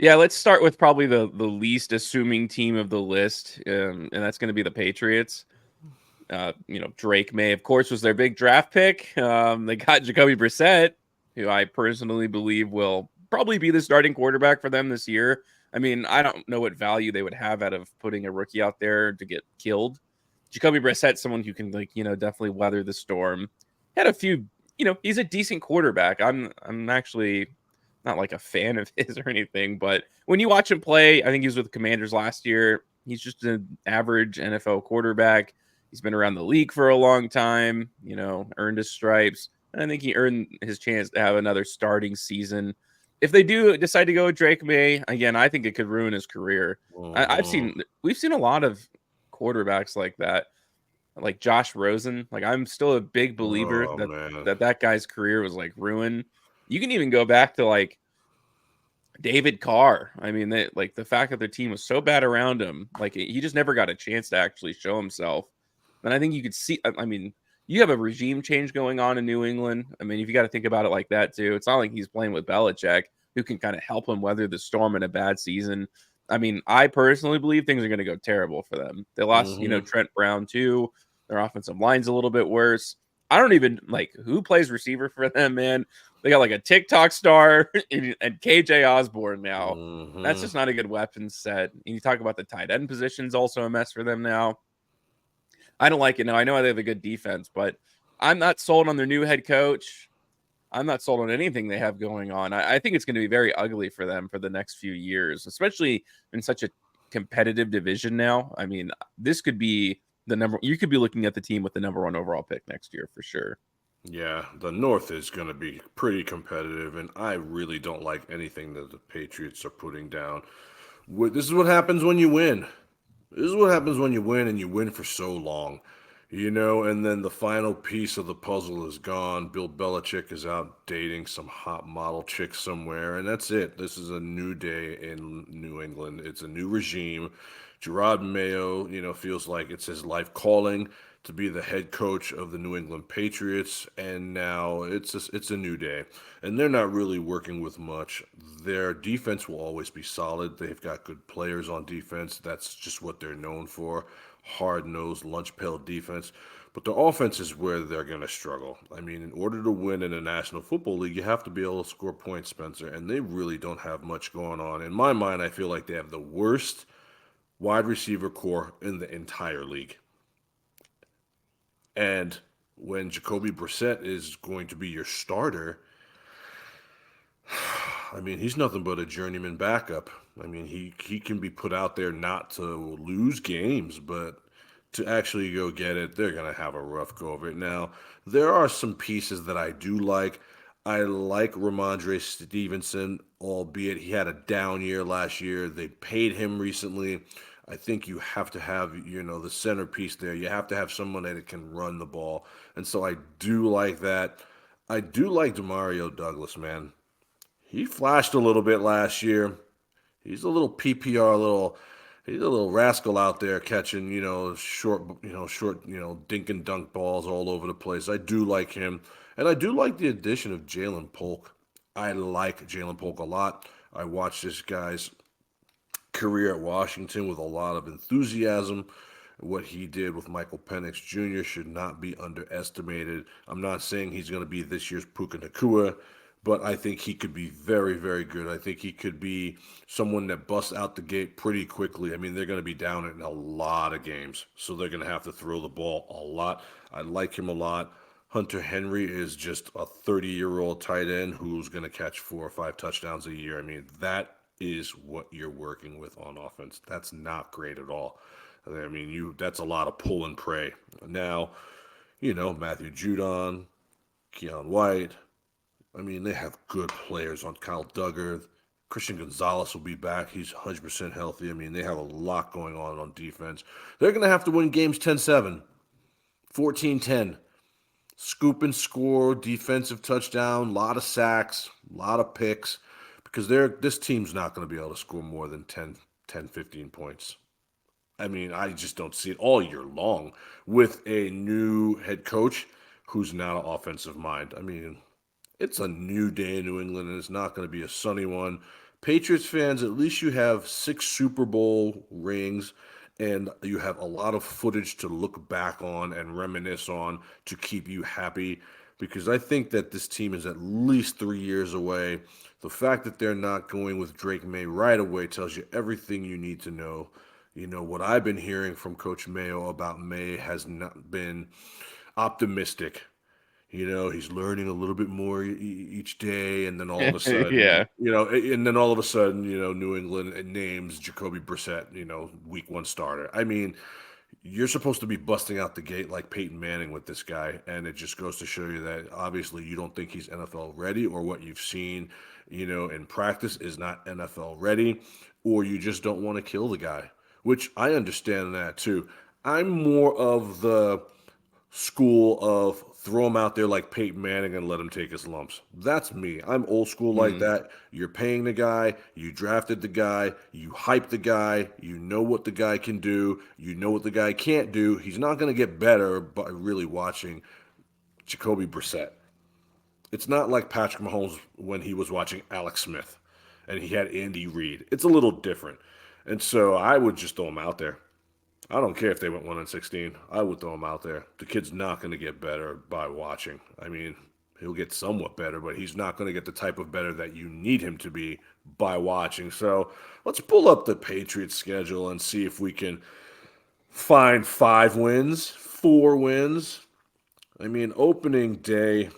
Yeah, let's start with probably the least assuming team of the list, and that's going to be the Patriots. Drake May, of course, was their big draft pick. They got Jacoby Brissett, who I personally believe will probably be the starting quarterback for them this year. I mean, I don't know what value they would have out of putting a rookie out there to get killed. Jacoby Brissett, someone who can definitely weather the storm. Had a few, he's a decent quarterback. I'm actually not like a fan of his or anything, but when you watch him play, I think he was with the Commanders last year. He's just an average NFL quarterback. He's been around the league for a long time, earned his stripes. And I think he earned his chance to have another starting season. If they do decide to go with Drake May, again, I think it could ruin his career. Mm-hmm. We've seen a lot of quarterbacks like that, like Josh Rosen. Like I'm still a big believer Oh that man. that guy's career was like ruined. You can even go back to like David Carr. I mean, like the fact that their team was so bad around him, like he just never got a chance to actually show himself. And I think you could see. I mean, you have a regime change going on in New England. I mean, if you got to think about it like that too, it's not like he's playing with Belichick, who can kind of help him weather the storm in a bad season. I mean, I personally believe things are going to go terrible for them. They lost, Mm-hmm. Trent Brown too. Their offensive line's a little bit worse. I don't even like who plays receiver for them, man. They got like a TikTok star and KJ Osborne now. That's Mm-hmm. just not a good weapon set. And you talk about the tight end position's also a mess for them now. I don't like it. Now I know they have a good defense, but I'm not sold on their new head coach. I'm not sold on anything they have going on. I think it's going to be very ugly for them for the next few years, especially in such a competitive division now. I mean, this could be the number. You could be looking at the team with the number one overall pick next year for sure. Yeah, the North is going to be pretty competitive, and I really don't like anything that the Patriots are putting down. This is what happens when you win. This is what happens when you win and you win for so long. And then the final piece of the puzzle is gone. Bill Belichick is out dating some hot model chick somewhere, and that's it. This is a new day in New England. It's a new regime. Jerod Mayo, feels like it's his life calling to be the head coach of the New England Patriots, and now it's a new day. And they're not really working with much. Their defense will always be solid. They've got good players on defense. That's just what they're known for. Hard nosed, lunch pail defense. But the offense is where they're going to struggle. I mean, in order to win in the National Football League, you have to be able to score points, Spencer. And they really don't have much going on. In my mind, I feel like they have the worst wide receiver core in the entire league. And when Jacoby Brissett is going to be your starter, I mean, he's nothing but a journeyman backup. I mean, he can be put out there not to lose games, but to actually go get it, they're going to have a rough go of it. Now, there are some pieces that I do like. I like Ramondre Stevenson, albeit he had a down year last year. They paid him recently. I think you have to have, the centerpiece there. You have to have someone that can run the ball. And so I do like that. I do like Demario Douglas, man. He flashed a little bit last year. He's a little PPR, he's a little rascal out there catching, short, dink and dunk balls all over the place. I do like him, and I do like the addition of Jalen Polk. I like Jalen Polk a lot. I watched this guy's career at Washington with a lot of enthusiasm. What he did with Michael Penix Jr. should not be underestimated. I'm not saying he's going to be this year's Puka Nakua, but I think he could be very, very good. I think he could be someone that busts out the gate pretty quickly. I mean, they're going to be down in a lot of games, so they're going to have to throw the ball a lot. I like him a lot. Hunter Henry is just a 30-year-old tight end who's going to catch 4 or 5 touchdowns a year. I mean, that is what you're working with on offense. That's not great at all. I mean, that's a lot of pull and pray. Now, Matthew Judon, Keon White. I mean, they have good players on Kyle Duggar. Christian Gonzalez will be back. He's 100% healthy. I mean, they have a lot going on defense. They're going to have to win games 10-7, 14-10. Scoop and score, defensive touchdown, a lot of sacks, a lot of picks, because this team's not going to be able to score more than 10, 15 points. I mean, I just don't see it all year long with a new head coach who's not an offensive mind. I mean, it's a new day in New England, and it's not going to be a sunny one. Patriots fans, at least you have 6 Super Bowl rings and you have a lot of footage to look back on and reminisce on to keep you happy because I think that this team is at least 3 years away. The fact that they're not going with Drake May right away tells you everything you need to know. You know, what I've been hearing from Coach Mayo about May has not been optimistic. You know, he's learning a little bit more each day, and then all of a sudden, Yeah. and then all of a sudden, New England names Jacoby Brissett, week 1 starter. I mean, you're supposed to be busting out the gate like Peyton Manning with this guy, and it just goes to show you that obviously you don't think he's NFL ready, or what you've seen, in practice is not NFL ready, or you just don't want to kill the guy, which I understand that too. I'm more of the school of throw him out there like Peyton Manning and let him take his lumps. That's me. I'm old school like Mm. that. You're paying the guy, you drafted the guy, you hype the guy, you know what the guy can do, you know what the guy can't do. He's not going to get better by really watching Jacoby Brissett. It's not like Patrick Mahomes when he was watching Alex Smith and he had Andy Reid. It's a little different. And so I would just throw him out there. I don't care if they went 1-16. I would throw him out there. The kid's not going to get better by watching. I mean, he'll get somewhat better, but he's not going to get the type of better that you need him to be by watching. So let's pull up the Patriots schedule and see if we can find 5 wins, 4 wins. I mean, opening day,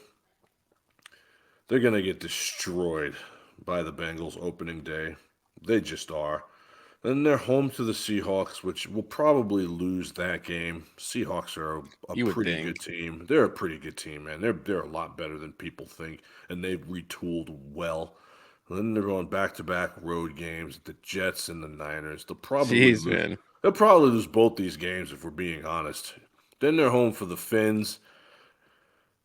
they're going to get destroyed by the Bengals opening day. They just are. Then they're home to the Seahawks, which will probably lose that game. Seahawks are a You would pretty good think. team. They're a pretty good team, man. They're a lot better than people think, and they've retooled well. Then they're going back-to-back road games, the Jets and the Niners. They'll probably Jeez, lose. man. They'll probably lose both these games if we're being honest. Then they're home for the Finns.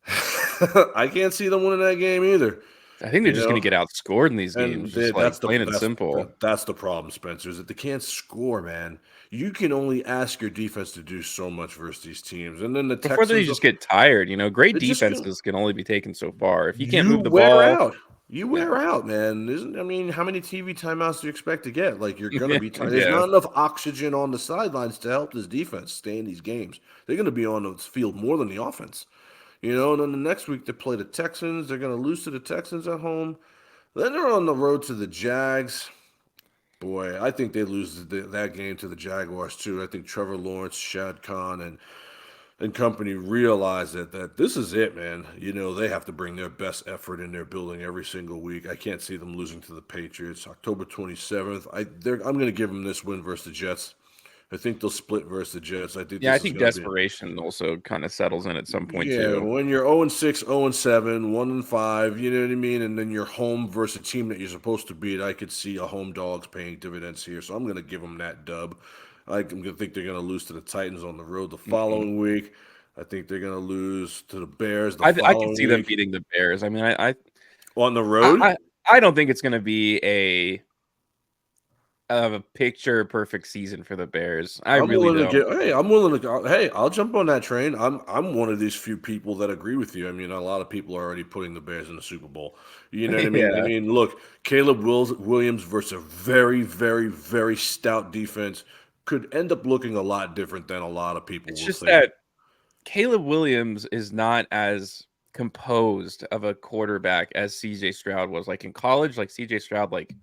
I can't see them winning that game either. I think they're You just going know, to get outscored in these and games, just like plain and simple. that's the problem, Spencer, is that they can't score, man. You can only ask your defense to do so much versus these teams, and then the Before they Texans, just get tired, great it just defenses can only be taken so far. If you can't you move the wear ball, out. You wear yeah, out, man. Isn't I mean, how many TV timeouts do you expect to get? Like you're gonna be tired. There's yeah, not enough oxygen on the sidelines to help this defense stay in these games. They're gonna be on the field more than the offense. And then the next week they play the Texans. They're gonna lose to the Texans at home. Then they're on the road to the Jags. Boy, I think they lose that game to the Jaguars too. I think Trevor Lawrence, Shad Khan, and company realize that this is it, man. They have to bring their best effort in their building every single week. I can't see them losing to the Patriots. October 27th, I'm going to give them this win versus the Jets. I think they'll split versus the Jets. I think yeah. I this is think going to be. desperation also kind of settles in at some point Yeah, too. when you're 0-6, 0-7, 1-5, you know what I mean? And then you're home versus a team that you're supposed to beat. I could see a home dogs paying dividends here, so I'm going to give them that dub. I'm going to think they're going to lose to the Titans on the road the Mhm. following week. I think they're going to lose to the Bears the I could see following them week. beating the Bears. I mean, On the I, road, I, I don't think it's going to be a picture perfect season for the Bears. I I'm really willing to don't. I'm willing to go. Hey, I'll jump on that train. I'm one of these few people that agree with you. I mean, a lot of people are already putting the Bears in the Super Bowl. You know what I mean? I Yeah, mean, look, Caleb Williams versus a very, very, very stout defense could end up looking a lot different than a lot of people it's will just think. that Caleb Williams is not as composed of a quarterback as CJ Stroud was. Like in college, like CJ Stroud, like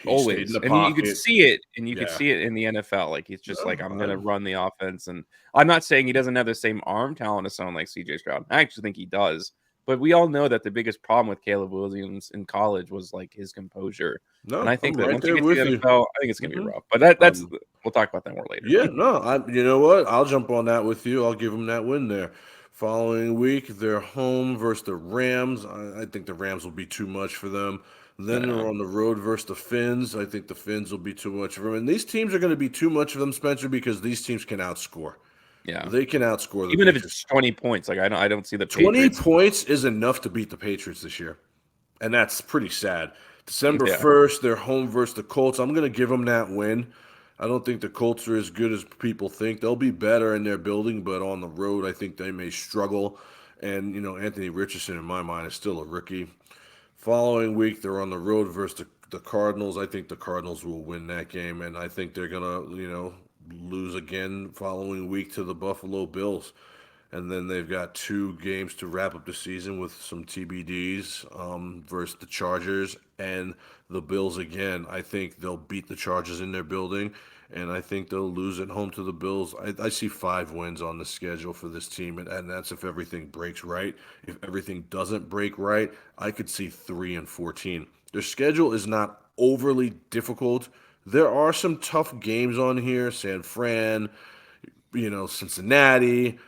He stayed in always, the and you could pocket. see it, and you could Yeah. see it in the NFL. Like he's just like, No, I'm gonna run the offense, and I'm not saying he doesn't have the same arm talent as someone like CJ Stroud. I actually think he does, but we all know that the biggest problem with Caleb Williams in college was like his composure. And no, I think I'm that right once you there get to the with you. NFL, I think it's gonna be hmm rough. But that's Um, we'll talk about that more later. Yeah, no, you know what? I'll jump on that with you. I'll give them that win there. Following week, they're home versus the Rams. I think the Rams will be too much for them. Then they're Yeah, on the road versus the Finns. I think the Finns will be too much for them. And these teams are going to be too much for them, Spencer, because these teams can outscore. yeah. They can outscore the Even if Patriots. it's 20 points, like I don't see the 20 Patriots. points is enough to beat the Patriots this year. And that's pretty sad. December Yeah, 1st, they're home versus the Colts. I'm going to give them that win. I don't think the Colts are as good as people think. They'll be better in their building, but on the road, I think they may struggle. And Anthony Richardson, in my mind, is still a rookie. Following week, they're on the road versus the Cardinals. I think the Cardinals will win that game, and I think they're gonna, lose again following week to the Buffalo Bills. And then they've got two games to wrap up the season with some TBDs versus the Chargers and the Bills again. I think they'll beat the Chargers in their building, and I think they'll lose at home to the Bills. I see 5 wins on the schedule for this team, and that's if everything breaks right. If everything doesn't break right, I could see 3-14. Their schedule is not overly difficult. There are some tough games on here. San Fran, Cincinnati,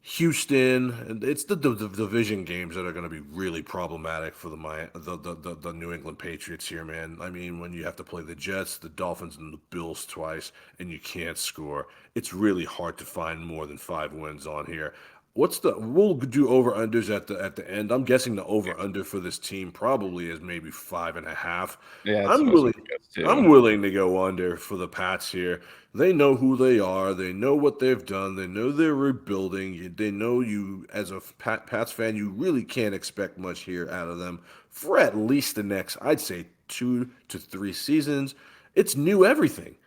Houston, and it's the division games that are going to be really problematic for the New England Patriots here, man. I mean, when you have to play the Jets, the Dolphins, and the Bills twice, and you can't score, it's really hard to find more than 5 wins on here. We'll do over unders at the end. I'm guessing the over under for this team probably is maybe 5.5. Yeah, that's I'm what I was willing going to guess too. I'm willing to go under for the Pats here. They know who they are. They know what they've done. They know they're rebuilding. They know you, as a Pats fan, you really can't expect much here out of them for at least the next, I'd say, 2 to 3 seasons. It's new everything.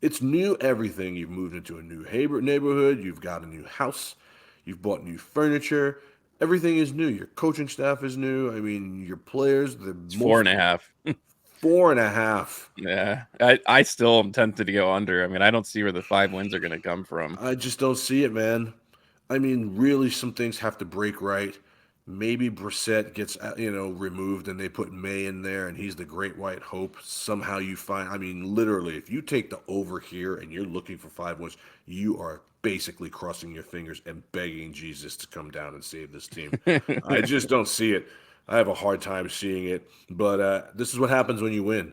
It's new everything. You've moved into a new neighborhood. You've got a new house. You've bought new furniture. Everything is new. Your coaching staff is new. I mean, your players, the It's four most and a half. 4.5. Yeah, I still am tempted to go under. I mean, I don't see where the 5 wins are going to come from. I just don't see it, man. I mean, really, some things have to break right. Maybe Brissett gets removed, and they put May in there, and he's the great white hope. Somehow you find, I mean, literally, if you take the over here and you're looking for 5 wins, you are basically crossing your fingers and begging Jesus to come down and save this team. I just don't see it. I have a hard time seeing it, but this is what happens when you win.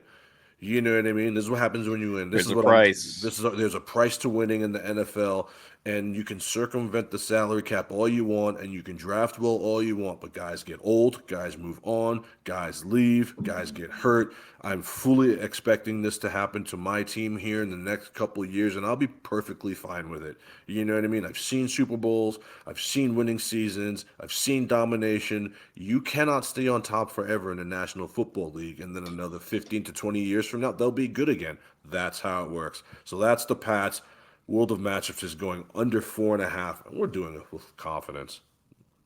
You know what I mean? This is what happens when you win. This There's is a what I'm. price. There's a price to winning in the NFL, and you can circumvent the salary cap all you want, and you can draft well all you want. But guys get old, guys move on, guys leave, guys get hurt. I'm fully expecting this to happen to my team here in the next couple of years, and I'll be perfectly fine with it. You know what I mean? I've seen Super Bowls, I've seen winning seasons, I've seen domination. You cannot stay on top forever in the National Football League, and then another 15 to 20 years from now, they'll be good again. That's how it works. So that's the Pats. World of Matchups is going under 4.5, and we're doing it with confidence.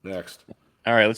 Next. All right, let's